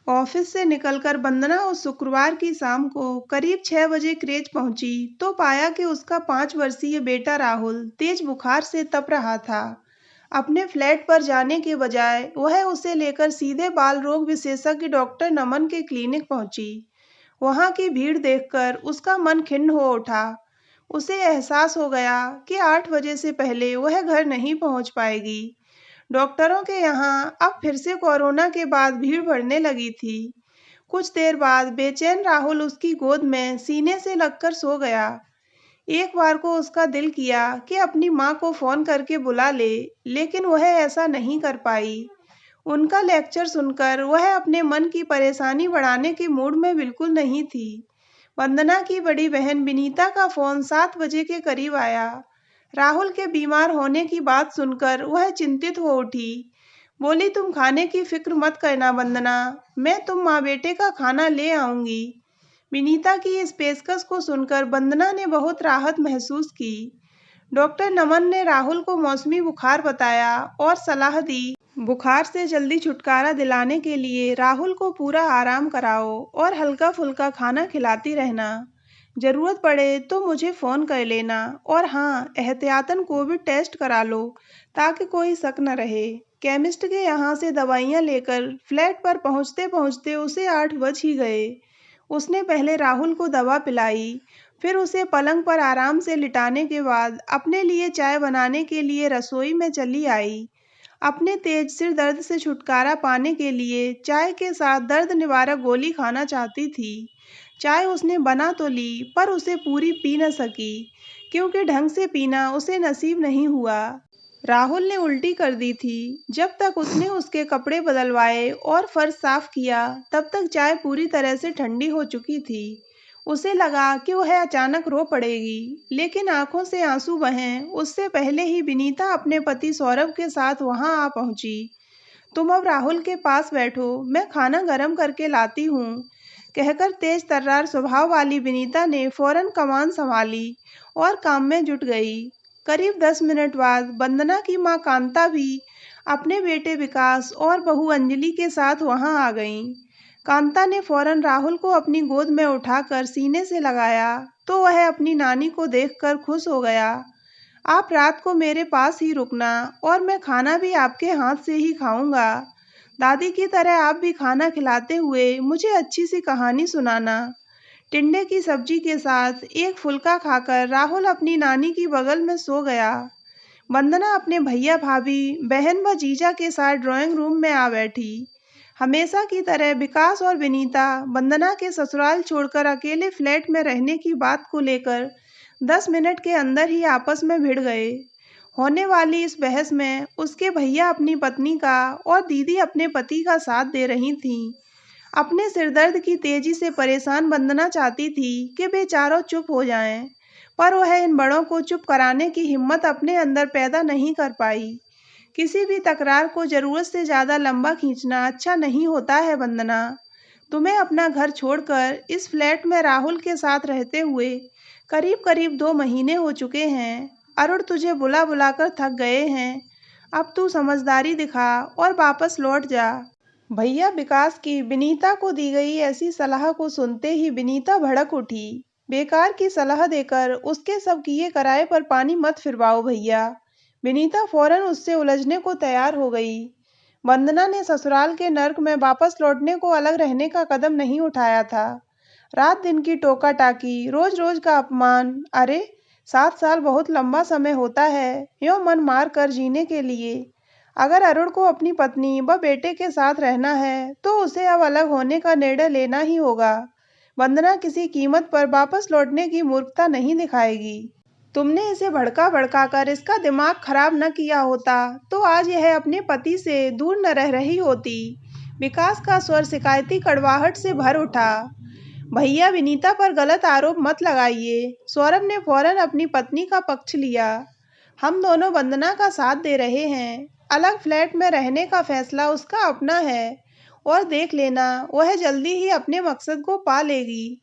Office से निकलकर वंदना उस शुक्रवार की शाम को करीब 6 बजे क्रेच पहुंची तो पाया कि उसका 5 वर्षीय बेटा राहुल तेज बुखार से तप रहा था। अपने फ्लैट पर जाने के बजाय वह उसे लेकर सीधे बाल रोग विशेषज्ञ डॉक्टर नमन के क्लिनिक पहुंची। वहां की भीड़ देखकर उसका मन खिन्न हो उठा। उसे एहसास हो गया कि 8 बजे से पहले वह घर नहीं पहुंच पाएगी। डॉक्टरों के यहाँ अब फिर से कोरोना के बाद भीड़ बढ़ने लगी थी। कुछ देर बाद बेचैन राहुल उसकी गोद में सीने से लगकर सो गया। एक बार को उसका दिल किया कि अपनी माँ को फोन करके बुला ले, लेकिन वह ऐसा नहीं कर पाई। उनका लेक्चर सुनकर वह अपने मन की परेशानी बढ़ाने के मूड में बिल्कुल नहीं थी। वंदना की बड़ी बहन विनीता का फोन 7 बजे के करीब आया। राहुल के बीमार होने की बात सुनकर वह चिंतित हो उठी। बोली, तुम खाने की फिक्र मत करना वंदना, मैं तुम माँ बेटे का खाना ले आऊंगी। विनीता की इस पेशकश को सुनकर वंदना ने बहुत राहत महसूस की। डॉक्टर नमन ने राहुल को मौसमी बुखार बताया और सलाह दी। बुखार से जल्दी छुटकारा दिलाने के लिए राहुल को पूरा आराम कराओ और हल्का फुल्का खाना खिलाती रहना। जरूरत पड़े तो मुझे फोन कर लेना और हाँ, एहतियातन कोविड टेस्ट करा लो ताकि कोई शक न रहे। केमिस्ट के यहाँ से दवाइयाँ लेकर फ्लैट पर पहुँचते पहुँचते उसे 8 बज ही गए। उसने पहले राहुल को दवा पिलाई, फिर उसे पलंग पर आराम से लिटाने के बाद अपने लिए चाय बनाने के लिए रसोई में चली आई। अपने तेज सिर दर्द से छुटकारा पाने के लिए चाय के साथ दर्द निवारक गोली खाना चाहती थी। चाय उसने बना तो ली, पर उसे पूरी पी न सकी, क्योंकि ढंग से पीना उसे नसीब नहीं हुआ। राहुल ने उल्टी कर दी थी। जब तक उसने उसके कपड़े बदलवाए और फर्श साफ किया, तब तक चाय पूरी तरह से ठंडी हो चुकी थी। उसे लगा कि वह अचानक रो पड़ेगी, लेकिन आंखों से आंसू बहें उससे पहले ही विनीता अपने पति सौरभ के साथ वहां आ पहुंची। तुम अब राहुल के पास बैठो, मैं खाना गर्म करके लाती हूँ, कहकर तेज तर्रार स्वभाव वाली विनीता ने फौरन कमान संभाली और काम में जुट गई। करीब 10 मिनट बाद वंदना की माँ कांता भी अपने बेटे विकास और बहू अंजलि के साथ वहां आ गईं। कांता ने फौरन राहुल को अपनी गोद में उठाकर सीने से लगाया तो वह अपनी नानी को देखकर खुश हो गया। आप रात को मेरे पास ही रुकना और मैं खाना भी आपके हाथ से ही खाऊंगा। दादी की तरह आप भी खाना खिलाते हुए मुझे अच्छी सी कहानी सुनाना। टिंडे की सब्जी के साथ एक फुल्का खाकर राहुल अपनी नानी की बगल में सो गया। वंदना अपने भैया भाभी बहन व जीजा के साथ ड्राइंग रूम में आ बैठी। हमेशा की तरह विकास और विनीता वंदना के ससुराल छोड़कर अकेले फ्लैट में रहने की बात को लेकर 10 मिनट के अंदर ही आपस में भिड़ गए। होने वाली इस बहस में उसके भैया अपनी पत्नी का और दीदी अपने पति का साथ दे रही थीं। अपने सिरदर्द की तेजी से परेशान वंदना चाहती थी कि वे चारों चुप हो जाएं, पर वह इन बड़ों को चुप कराने की हिम्मत अपने अंदर पैदा नहीं कर पाई। किसी भी तकरार को जरूरत से ज्यादा लंबा खींचना अच्छा नहीं होता है वंदना। तुम्हें अपना घर छोड़कर इस फ्लैट में राहुल के साथ रहते हुए करीब करीब 2 महीने हो चुके हैं। अरुण तुझे बुला बुलाकर थक गए हैं। अब तू समझदारी दिखा और वापस लौट जा। भैया विकास की विनीता को दी गई ऐसी सलाह को सुनते ही विनीता भड़क उठी। बेकार की सलाह देकर उसके सब किए कराए पर पानी मत फिरवाओ भैया। विनीता फौरन उससे उलझने को तैयार हो गई। वंदना ने ससुराल के नर्क में वापस लौटने को अलग रहने का कदम नहीं उठाया था। रात दिन की टोका टाकी, रोज रोज का अपमान, अरे 7 साल बहुत लंबा समय होता है यूं मन मार कर जीने के लिए। अगर अरुण को अपनी पत्नी व बेटे के साथ रहना है तो उसे अब अलग होने का निर्णय लेना ही होगा। वंदना किसी कीमत पर वापस लौटने की मूर्खता नहीं दिखाएगी। तुमने इसे भड़का भड़का कर इसका दिमाग खराब न किया होता तो आज यह अपने पति से दूर न रह रही होती। विकास का स्वर शिकायती कड़वाहट से भर उठा। भैया विनीता पर गलत आरोप मत लगाइए। सौरभ ने फौरन अपनी पत्नी का पक्ष लिया। हम दोनों वंदना का साथ दे रहे हैं। अलग फ्लैट में रहने का फैसला उसका अपना है और देख लेना वह जल्दी ही अपने मकसद को पा लेगी।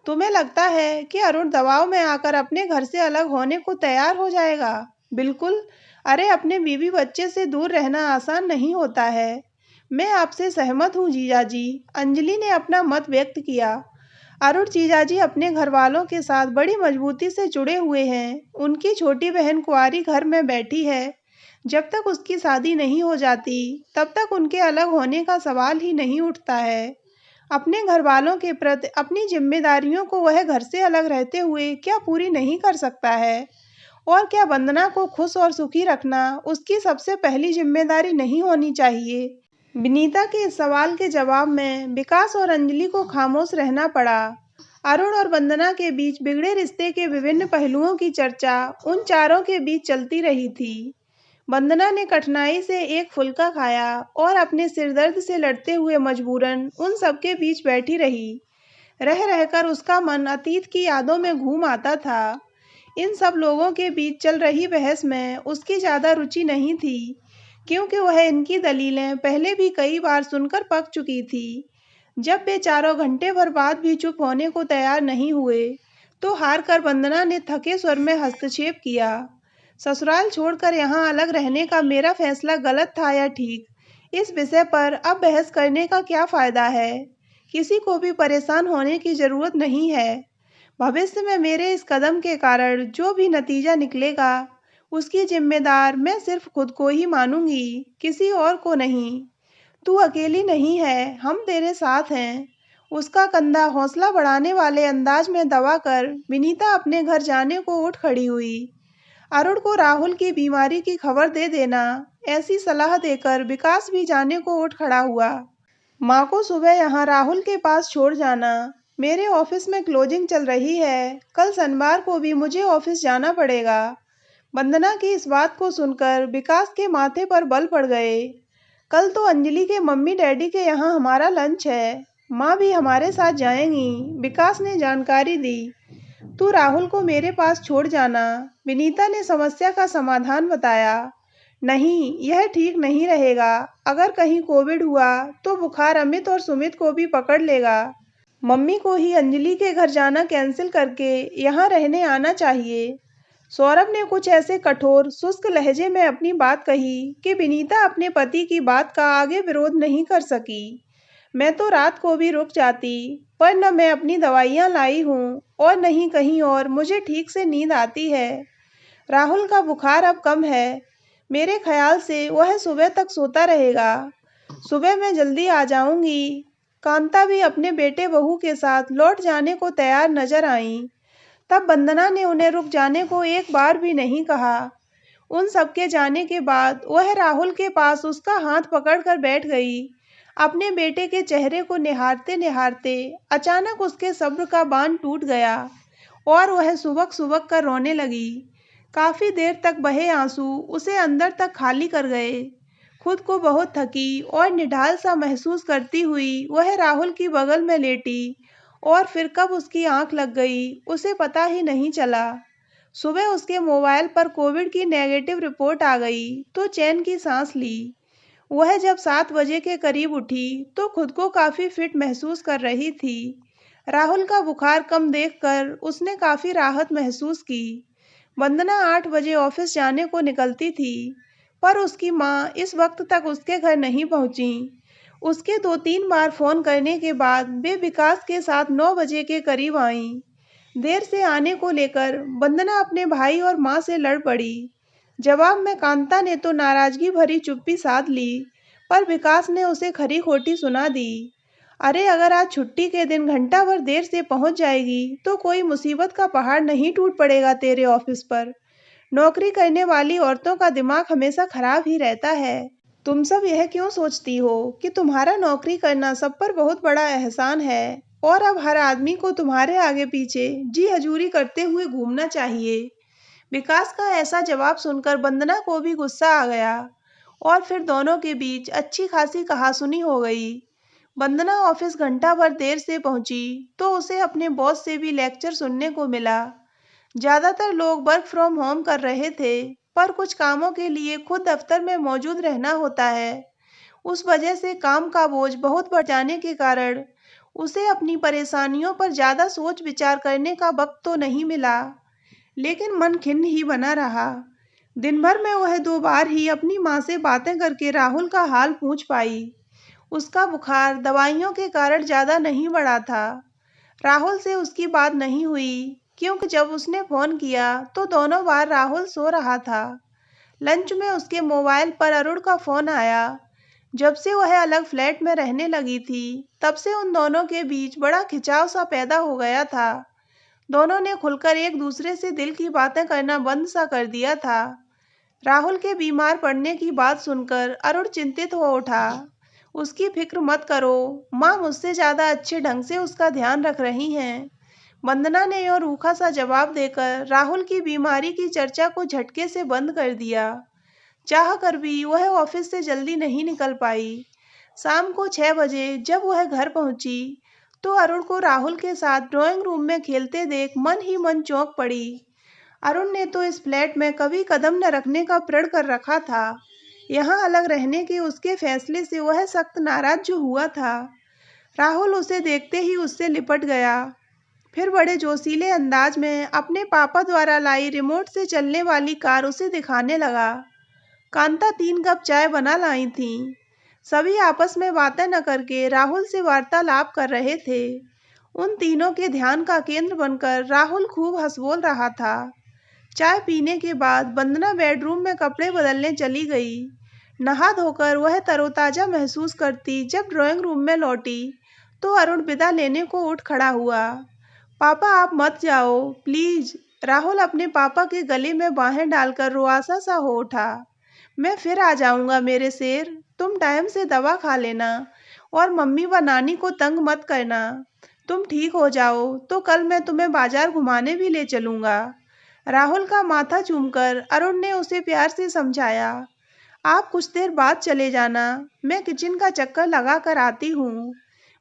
तुम्हें लगता है कि अरुण दबाव में आकर अपने घर से अलग होने को तैयार हो जाएगा? बिल्कुल। अरे अपने बीवी बच्चे से दूर रहना आसान नहीं होता है। मैं आपसे सहमत हूँ जीजाजी, अंजलि ने अपना मत व्यक्त किया। अरुण जीजाजी अपने घरवालों के साथ बड़ी मजबूती से जुड़े हुए हैं। उनकी छोटी बहन कुंवारी घर में बैठी है। जब तक उसकी शादी नहीं हो जाती, तब तक उनके अलग होने का सवाल ही नहीं उठता है। अपने घरवालों के प्रति अपनी जिम्मेदारियों को वह घर से अलग रहते हुए क्या पूरी नहीं कर सकता है? और क्या वंदना को खुश और सुखी रखना उसकी सबसे पहली जिम्मेदारी नहीं होनी चाहिए? विनीता के इस सवाल के जवाब में विकास और अंजलि को खामोश रहना पड़ा। अरुण और वंदना के बीच बिगड़े रिश्ते के विभिन्न पहलुओं की चर्चा उन चारों के बीच चलती रही थी। वंदना ने कठिनाई से एक फुल्का खाया और अपने सिरदर्द से लड़ते हुए मजबूरन उन सबके बीच बैठी रही। रह रहकर उसका मन अतीत की यादों में घूम आता था। इन सब लोगों के बीच चल रही बहस में उसकी ज़्यादा रुचि नहीं थी, क्योंकि वह इनकी दलीलें पहले भी कई बार सुनकर पक चुकी थी। जब वे चारों घंटे भर बाद भी चुप होने को तैयार नहीं हुए, तो हार कर वंदना ने थके स्वर में हस्तक्षेप किया। ससुराल छोड़कर यहाँ अलग रहने का मेरा फैसला गलत था या ठीक, इस विषय पर अब बहस करने का क्या फ़ायदा है? किसी को भी परेशान होने की ज़रूरत नहीं है। भविष्य में मेरे इस कदम के कारण जो भी नतीजा निकलेगा, उसकी जिम्मेदार मैं सिर्फ खुद को ही मानूंगी, किसी और को नहीं। तू अकेली नहीं है, हम तेरे साथ हैं। उसका कंधा हौसला बढ़ाने वाले अंदाज में दबाकर विनीता अपने घर जाने को उठ खड़ी हुई। अरुण को राहुल की बीमारी की खबर दे देना, ऐसी सलाह देकर विकास भी जाने को उठ खड़ा हुआ। माँ को सुबह यहाँ राहुल के पास छोड़ जाना। मेरे ऑफिस में क्लोजिंग चल रही है, कल शनिवार को भी मुझे ऑफिस जाना पड़ेगा। वंदना की इस बात को सुनकर विकास के माथे पर बल पड़ गए। कल तो अंजलि के मम्मी डैडी के यहाँ हमारा लंच है, माँ भी हमारे साथ जाएंगी, विकास ने जानकारी दी। तू राहुल को मेरे पास छोड़ जाना, विनीता ने समस्या का समाधान बताया। नहीं, यह ठीक नहीं रहेगा। अगर कहीं कोविड हुआ तो बुखार अमित और सुमित को भी पकड़ लेगा। मम्मी को ही अंजलि के घर जाना कैंसिल करके यहाँ रहने आना चाहिए। सौरभ ने कुछ ऐसे कठोर शुष्क लहजे में अपनी बात कही कि विनीता अपने पति की बात का आगे विरोध नहीं कर सकी। मैं तो रात को भी रुक जाती, पर न मैं अपनी दवाइयाँ लाई हूँ और न ही कहीं और मुझे ठीक से नींद आती है। राहुल का बुखार अब कम है, मेरे ख्याल से वह सुबह तक सोता रहेगा। सुबह मैं जल्दी आ जाऊंगी। कांता भी अपने बेटे बहू के साथ लौट जाने को तैयार नजर आईं। तब वंदना ने उन्हें रुक जाने को एक बार भी नहीं कहा। उन सबके जाने के बाद वह राहुल के पास उसका हाथ पकड़कर बैठ गई। अपने बेटे के चेहरे को निहारते निहारते अचानक उसके सब्र का बांध टूट गया और वह सुबक सुबक कर रोने लगी। काफी देर तक बहे आंसू उसे अंदर तक खाली कर गए। खुद को बहुत थकी और निढाल सा महसूस करती हुई वह राहुल की बगल में लेटी और फिर कब उसकी आंख लग गई उसे पता ही नहीं चला। सुबह उसके मोबाइल पर कोविड की नेगेटिव रिपोर्ट आ गई तो चैन की सांस ली। वह जब 7 बजे के करीब उठी तो खुद को काफी फिट महसूस कर रही थी। राहुल का बुखार कम देखकर उसने काफी राहत महसूस की। वंदना 8 बजे ऑफिस जाने को निकलती थी, पर उसकी माँ इस वक्त तक उसके घर नहीं पहुंची। उसके 2-3 बार फोन करने के बाद वे विकास के साथ 9 बजे के करीब आईं। देर से आने को लेकर वंदना अपने भाई और माँ से लड़ पड़ी। जवाब में कांता ने तो नाराजगी भरी चुप्पी साध ली, पर विकास ने उसे खरी खोटी सुना दी। अरे अगर आज छुट्टी के दिन घंटा भर देर से पहुंच जाएगी तो कोई मुसीबत का पहाड़ नहीं टूट पड़ेगा तेरे ऑफिस पर। नौकरी करने वाली औरतों का दिमाग हमेशा खराब ही रहता है। तुम सब यह क्यों सोचती हो कि तुम्हारा नौकरी करना सब पर बहुत बड़ा एहसान है और अब हर आदमी को तुम्हारे आगे पीछे जी हजूरी करते हुए घूमना चाहिए? विकास का ऐसा जवाब सुनकर वंदना को भी गुस्सा आ गया और फिर दोनों के बीच अच्छी खासी कहासुनी हो गई। वंदना ऑफिस घंटा भर देर से पहुंची तो उसे अपने बॉस से भी लेक्चर सुनने को मिला। ज्यादातर लोग वर्क फ्रॉम होम कर रहे थे, पर कुछ कामों के लिए खुद दफ्तर में मौजूद रहना होता है। उस वजह से काम का बोझ बहुत बढ़ जाने के कारण उसे अपनी परेशानियों पर ज्यादा सोच विचार करने का वक्त तो नहीं मिला, लेकिन मन खिन्न ही बना रहा। दिन भर में वह 2 बार ही अपनी माँ से बातें करके राहुल का हाल पूछ पाई। उसका बुखार दवाइयों के कारण ज़्यादा नहीं बढ़ा था। राहुल से उसकी बात नहीं हुई, क्योंकि जब उसने फ़ोन किया तो दोनों बार राहुल सो रहा था। लंच में उसके मोबाइल पर अरुण का फ़ोन आया। जब से वह अलग फ्लैट में रहने लगी थी, तब से उन दोनों के बीच बड़ा खिंचाव सा पैदा हो गया था। दोनों ने खुलकर एक दूसरे से दिल की बातें करना बंद सा कर दिया था। राहुल के बीमार पड़ने की बात सुनकर अरुण चिंतित हो उठा। उसकी फिक्र मत करो, माँ मुझसे ज़्यादा अच्छे ढंग से उसका ध्यान रख रही हैं। वंदना ने और रूखा सा जवाब देकर राहुल की बीमारी की चर्चा को झटके से बंद कर दिया। चाह कर भी वह ऑफिस से जल्दी नहीं निकल पाई। शाम को 6 बजे जब वह घर पहुंची, तो अरुण को राहुल के साथ ड्राइंग रूम में खेलते देख मन ही मन चौंक पड़ी। अरुण ने तो इस फ्लैट में कभी कदम न रखने का प्रण कर रखा था। यहाँ अलग रहने के उसके फैसले से वह सख्त नाराज जो हुआ था। राहुल उसे देखते ही उससे लिपट गया। फिर बड़े जोशीले अंदाज में अपने पापा द्वारा लाई रिमोट से चलने वाली कार उसे दिखाने लगा। कांता 3 कप चाय बना लाई थी। सभी आपस में बातें न करके राहुल से वार्तालाप कर रहे थे। उन तीनों के ध्यान का केंद्र बनकर राहुल खूब हंस बोल रहा था। चाय पीने के बाद वंदना बेडरूम में कपड़े बदलने चली गई। नहा धोकर वह तरोताजा महसूस करती जब ड्राइंग रूम में लौटी, तो अरुण विदा लेने को उठ खड़ा हुआ। पापा आप मत जाओ प्लीज। राहुल अपने पापा के गले में बाहें डालकर रुआसा सा हो उठा। मैं फिर आ जाऊंगा मेरे शेर, तुम टाइम से दवा खा लेना और मम्मी व नानी को तंग मत करना। तुम ठीक हो जाओ तो कल मैं तुम्हें बाजार घुमाने भी ले चलूंगा। राहुल का माथा चूमकर अरुण ने उसे प्यार से समझाया। आप कुछ देर बाद चले जाना, मैं किचन का चक्कर लगा कर आती हूँ।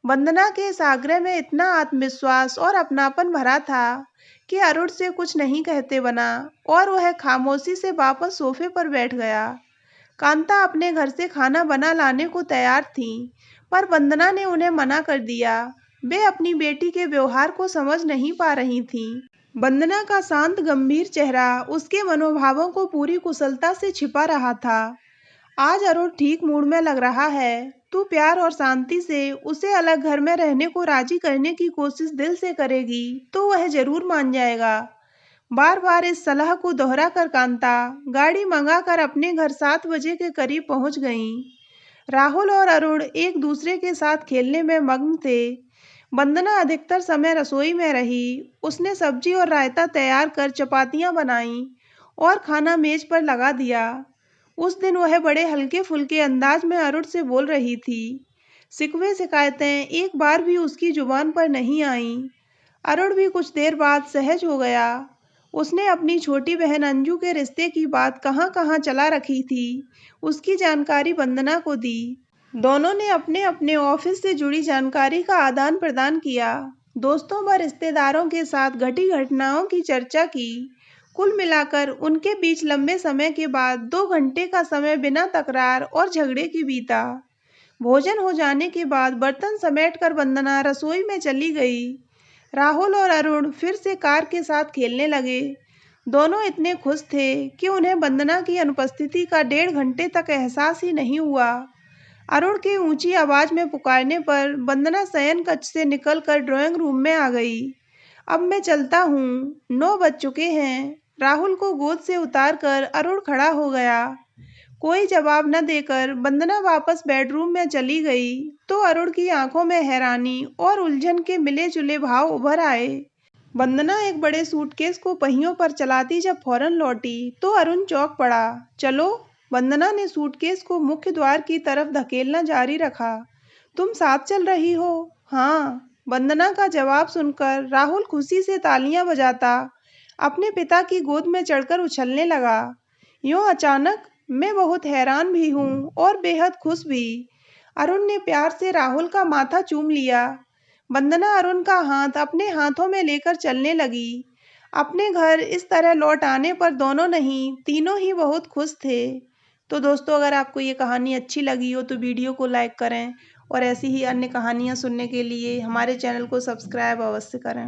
वंदना के इस आग्रह में इतना आत्मविश्वास और अपनापन भरा था कि अरुण से कुछ नहीं कहते बना और वह खामोशी से वापस सोफे पर बैठ गया। कांता अपने घर से खाना बना लाने को तैयार थी, पर वंदना ने उन्हें मना कर दिया। वे अपनी बेटी के व्यवहार को समझ नहीं पा रही थीं। वंदना का शांत गंभीर चेहरा उसके मनोभावों को पूरी कुशलता से छिपा रहा था। आज अरुण ठीक मूड में लग रहा है। तू प्यार और शांति से उसे अलग घर में रहने को राजी करने की कोशिश दिल से करेगी तो वह जरूर मान जाएगा। बार बार इस सलाह को दोहरा कर कांता गाड़ी मंगाकर अपने घर 7 बजे के करीब पहुंच गईं। राहुल और अरुण एक दूसरे के साथ खेलने में मग्न थे। वंदना अधिकतर समय रसोई में रही। उसने सब्जी और रायता तैयार कर चपातियां बनाईं और खाना मेज पर लगा दिया। उस दिन वह बड़े हल्के फुल्के अंदाज में अरुण से बोल रही थी। शिकवे शिकायतें एक बार भी उसकी जुबान पर नहीं आईं। अरुण भी कुछ देर बाद सहज हो गया। उसने अपनी छोटी बहन अंजू के रिश्ते की बात कहाँ कहाँ चला रखी थी, उसकी जानकारी वंदना को दी। दोनों ने अपने अपने ऑफिस से जुड़ी जानकारी का आदान प्रदान किया। दोस्तों व रिश्तेदारों के साथ घटी घटनाओं की चर्चा की। कुल मिलाकर उनके बीच लंबे समय के बाद 2 घंटे का समय बिना तकरार और झगड़े के बीता। भोजन हो जाने के बाद बर्तन समेटकर वंदना रसोई में चली गई। राहुल और अरुण फिर से कार के साथ खेलने लगे। दोनों इतने खुश थे कि उन्हें वंदना की अनुपस्थिति का 1.5 घंटे तक एहसास ही नहीं हुआ। अरुण के ऊंची आवाज में पुकारने पर वंदना शयन कक्ष से निकलकर ड्राइंग रूम में आ गई। अब मैं चलता हूँ, 9 बज चुके हैं। राहुल को गोद से उतारकर अरुण खड़ा हो गया। कोई जवाब न देकर वंदना वापस बेडरूम में चली गई, तो अरुण की आंखों में हैरानी और उलझन के मिले जुले भाव उभर आए। वंदना एक बड़े सूटकेस को पहियों पर चलाती जब फौरन लौटी, तो अरुण चौंक पड़ा। चलो। वंदना ने सूटकेस को मुख्य द्वार की तरफ धकेलना जारी रखा। तुम साथ चल रही हो? हाँ। वंदना का जवाब सुनकर राहुल खुशी से तालियां बजाता अपने पिता की गोद में चढ़कर उछलने लगा। यूं अचानक? मैं बहुत हैरान भी हूँ और बेहद खुश भी। अरुण ने प्यार से राहुल का माथा चूम लिया। वंदना अरुण का हाथ अपने हाथों में लेकर चलने लगी। अपने घर इस तरह लौट आने पर दोनों नहीं, तीनों ही बहुत खुश थे। तो दोस्तों, अगर आपको ये कहानी अच्छी लगी हो तो वीडियो को लाइक करें और ऐसी ही अन्य कहानियाँ सुनने के लिए हमारे चैनल को सब्सक्राइब अवश्य करें।